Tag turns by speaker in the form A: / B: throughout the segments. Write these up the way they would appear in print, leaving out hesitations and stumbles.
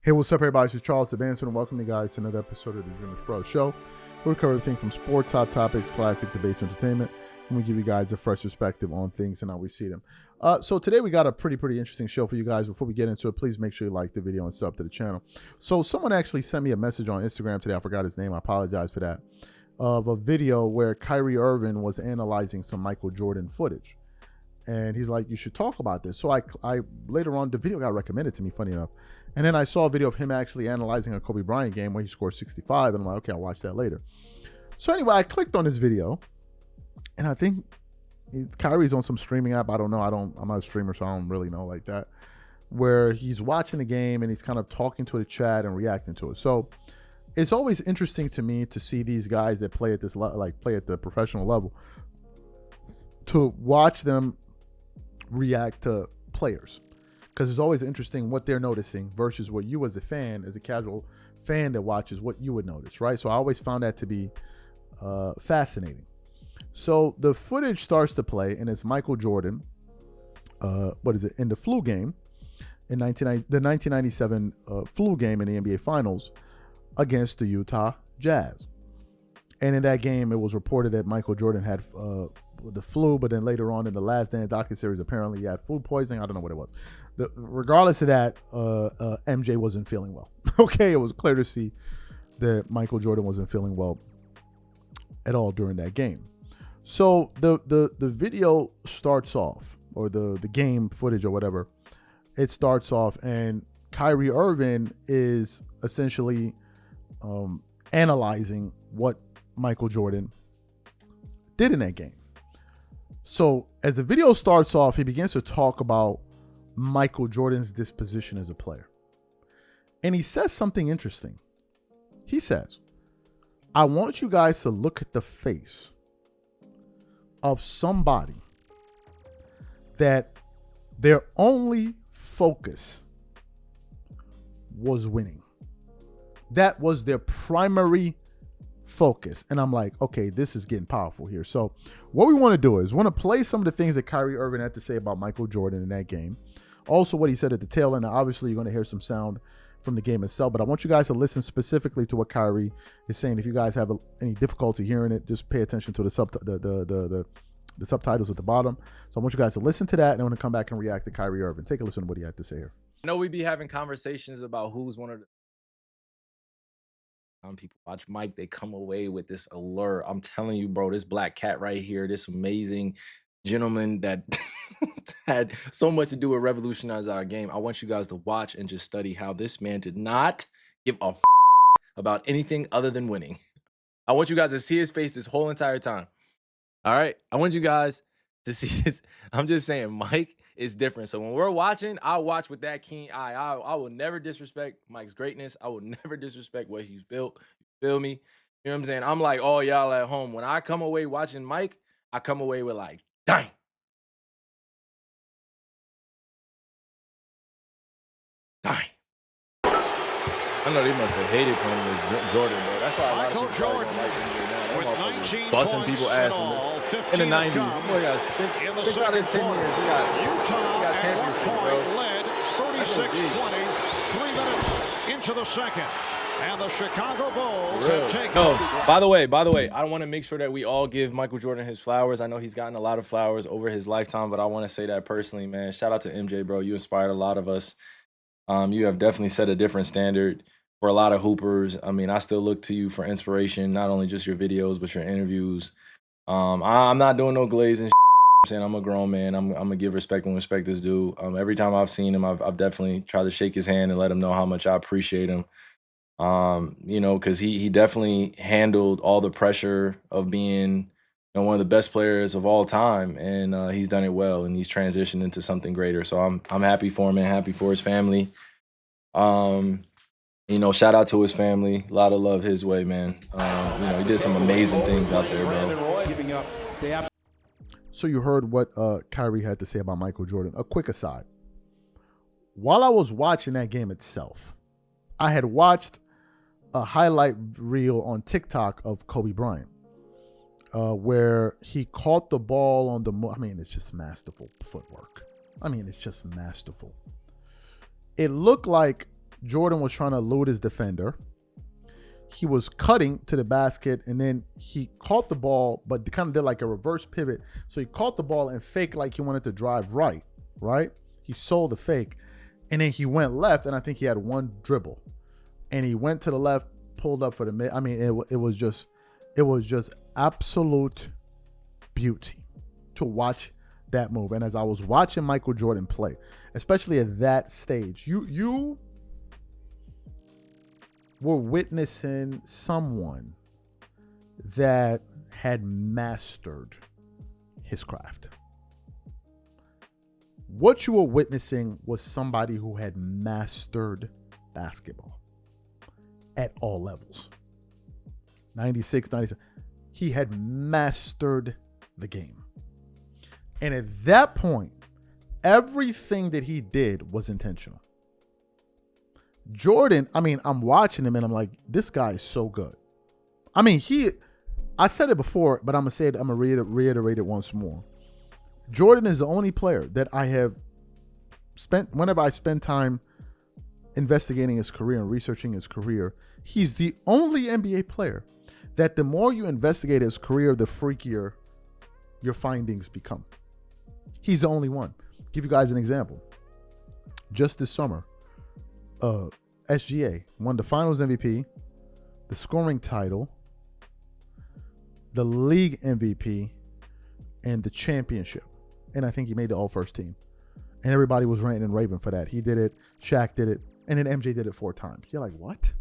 A: Hey, what's up, everybody? This is Charles Advancer, and welcome you guys to another episode of the DREAMERSPRO show. We cover everything from sports, hot topics, classic debates, entertainment, and we give you guys a fresh perspective on things and how we see them. So today we got a pretty interesting show for you guys. Before we get into it, please make sure you like the video and sub to the channel. So someone actually sent me a message on Instagram today. I forgot his name. I apologize for that. Of a video where Kyrie Irving was analyzing some Michael Jordan footage. And he's like, you should talk about this. So I later on, the video got recommended to me, funny enough. And then I saw a video of him actually analyzing a Kobe Bryant game where he scored 65. And I'm like, okay, I'll watch that later. So anyway, I clicked on this video. And I think Kyrie's on some streaming app. I don't know. I'm not a streamer, so I don't really know like that. Where he's watching the game and he's kind of talking to the chat and reacting to it. So it's always interesting to me to see these guys that play at this play at the professional level, to watch them react to players, because it's always interesting what they're noticing versus what you as a fan, as a casual fan that watches, what you would notice, right? So I always found that to be fascinating. So the footage starts to play, and it's Michael Jordan, in the flu game, in the 1997 flu game in the NBA Finals against the Utah Jazz. And in that game, it was reported that Michael Jordan had the flu, but then later on in the Last Dance docuseries, apparently he had food poisoning. I don't know what it was. Regardless of that, MJ wasn't feeling well. Okay, it was clear to see that Michael Jordan wasn't feeling well at all during that game. So the video starts off, or the game footage or whatever, it starts off, and Kyrie Irving is essentially analyzing what Michael Jordan did in that game. So as the video starts off, he begins to talk about Michael Jordan's disposition as a player. And he says something interesting. He says, I want you guys to look at the face of somebody that their only focus was winning. That was their primary focus. And I'm like, okay, this is getting powerful here. So what we want to do is want to play some of the things that Kyrie Irving had to say about Michael Jordan in that game. Also what he said at the tail end. Obviously you're going to hear some sound from the game itself, but I want you guys to listen specifically to what Kyrie is saying. If you guys have any difficulty hearing it, just pay attention to the subtitles at the bottom. So I want you guys to listen to that, and I'm going to come back and react to Kyrie Irving. Take a listen to what he had to say here.
B: I know we be having conversations about who's one of the people watch Mike, they come away with this allure. I'm telling you, bro, this black cat right here, this amazing gentleman that had so much to do with revolutionize our game. I want you guys to watch and just study how this man did not give a about anything other than winning. I want you guys to see his face this whole entire time. All right, I want you guys to see his. I'm just saying, Mike is different. So when we're watching, I watch with that keen eye. I will never disrespect Mike's greatness. I will never disrespect what he's built. You feel me? You know what I'm saying? I'm like, oh, y'all at home. When I come away watching Mike, I come away with like, dang. Dang. I know they must have hated playing against Jordan, bro. That's why a lot of people don't like him now. Busting people ass in the 90s. The boy got six out of 10 years. He got championship, bro.
C: Led 36-20, 3 minutes into the second. And the Chicago Bulls have taken.
B: No, by the way, I want to make sure that we all give Michael Jordan his flowers. I know he's gotten a lot of flowers over his lifetime, but I want to say that personally, man. Shout out to MJ, bro. You inspired a lot of us. You have definitely set a different standard for a lot of hoopers. I mean, I still look to you for inspiration, not only just your videos, but your interviews. I'm not doing no glazing. I'm saying I'm a grown man. I'm gonna give respect when respect is due. Every time I've seen him, I've definitely tried to shake his hand and let him know how much I appreciate him. You know, because he definitely handled all the pressure of being one of the best players of all time, and he's done it well, and he's transitioned into something greater. So I'm happy for him and happy for his family. You know, shout out to his family. A lot of love his way, man. You know, he did some amazing things out there, bro.
A: So you heard what Kyrie had to say about Michael Jordan. A quick aside. While I was watching that game itself, I had watched a highlight reel on TikTok of Kobe Bryant, where he caught the ball on the I mean, it's just masterful footwork. I mean, it's just masterful. It looked like Jordan was trying to elude his defender. He was cutting to the basket, and then he caught the ball, but kind of did like a reverse pivot. So he caught the ball and faked like he wanted to drive right? He sold the fake, and then he went left, and I think he had one dribble. And he went to the left, pulled up for the mid. I mean, it was just absolute beauty to watch that move. And as I was watching Michael Jordan play, especially at that stage, you were witnessing someone that had mastered his craft. What you were witnessing was somebody who had mastered basketball at all levels. 96, 97. He had mastered the game. And at that point, everything that he did was intentional. Jordan, I mean, I'm watching him and I'm like, this guy is so good. I mean, I said it before, but I'm going to reiterate it once more. Jordan is the only player that I have spent, whenever I spend time investigating his career and researching his career, he's the only NBA player that the more you investigate his career, the freakier your findings become. He's the only one. Give you guys an example. Just this summer, SGA won the Finals MVP, the scoring title, the league MVP, and the championship. And I think he made the all-first team. And everybody was ranting and raving for that. He did it, Shaq did it, and then MJ did it 4 times. You're like, what?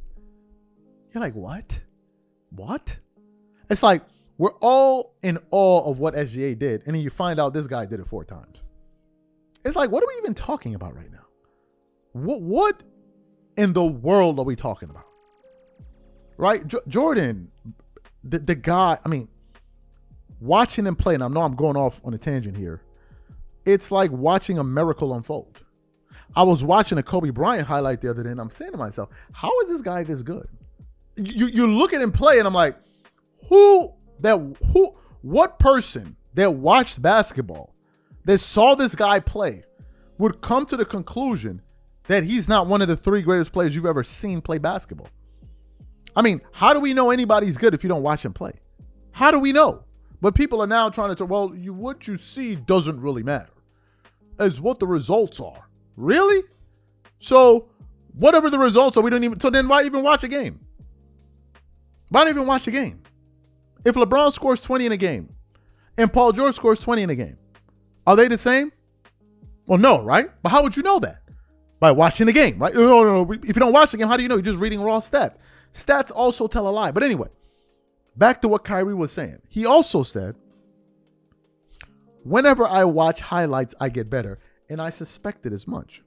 A: You're like, what? What? It's like we're all in awe of what SGA did, and then you find out this guy did it 4 times. It's like, what are we even talking about right now? What in the world are we talking about? Right? Jordan, the guy, I mean, watching him play, and I know I'm going off on a tangent here, it's like watching a miracle unfold. I was watching a Kobe Bryant highlight the other day, and I'm saying to myself, how is this guy this good? You look at him play, and I'm like, what person that watched basketball, that saw this guy play, would come to the conclusion that he's not one of the 3 greatest players you've ever seen play basketball? I mean, how do we know anybody's good if you don't watch him play? How do we know? But people are now trying to, what you see doesn't really matter. It's what the results are. Really? So whatever the results are, so then why even watch a game? Why not even watch a game? If LeBron scores 20 in a game and Paul George scores 20 in a game, are they the same? Well, no, right? But how would you know that? By watching the game, right? No. If you don't watch the game, how do you know? You're just reading raw stats. Stats also tell a lie. But anyway, back to what Kyrie was saying. He also said, whenever I watch highlights, I get better. And I suspected as much.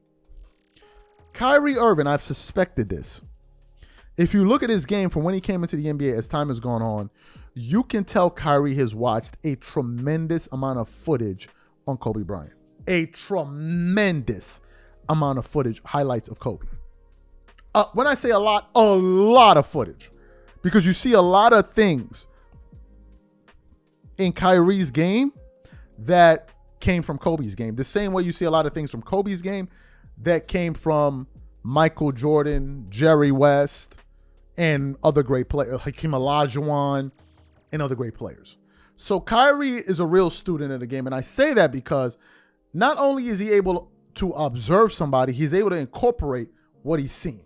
A: Kyrie Irving, I've suspected this. If you look at his game from when he came into the NBA as time has gone on, you can tell Kyrie has watched a tremendous amount of footage on Kobe Bryant. A tremendous amount of footage, highlights of Kobe. When I say a lot of footage. Because you see a lot of things in Kyrie's game that came from Kobe's game. The same way you see a lot of things from Kobe's game that came from Michael Jordan, Jerry West, and other great players, Hakeem Olajuwon, and other great players. So Kyrie is a real student of the game. And I say that because not only is he able to observe somebody, he's able to incorporate what he's seen,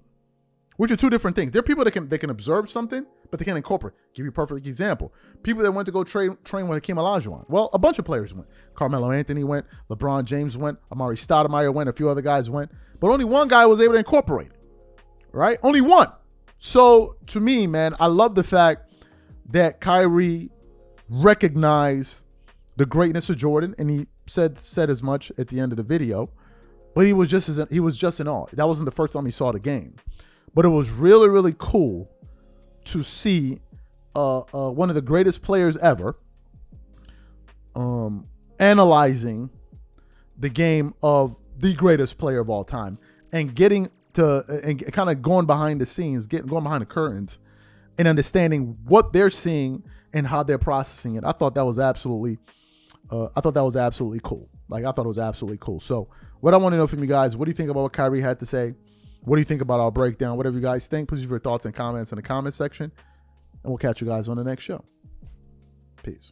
A: which are 2 different things. There are people that can observe something, but they can't incorporate. Give you a perfect example. People that went to go train with Hakeem Olajuwon. Well, a bunch of players went. Carmelo Anthony went. LeBron James went. Amari Stoudemire went. A few other guys went. But only one guy was able to incorporate it, right? Only one. So to me, man, I love the fact that Kyrie recognized the greatness of Jordan, and he said as much at the end of the video. But he was just in awe. That wasn't the first time he saw the game, but it was really, really cool to see one of the greatest players ever analyzing the game of the greatest player of all time and getting to and kind of going behind the scenes, going behind the curtains and understanding what they're seeing and how they're processing it. I thought that was absolutely cool. I thought it was absolutely cool. So what I want to know from you guys, what do you think about what Kyrie had to say? What do you think about our breakdown? Whatever you guys think, please leave your thoughts and comments in the comment section. And we'll catch you guys on the next show. Peace.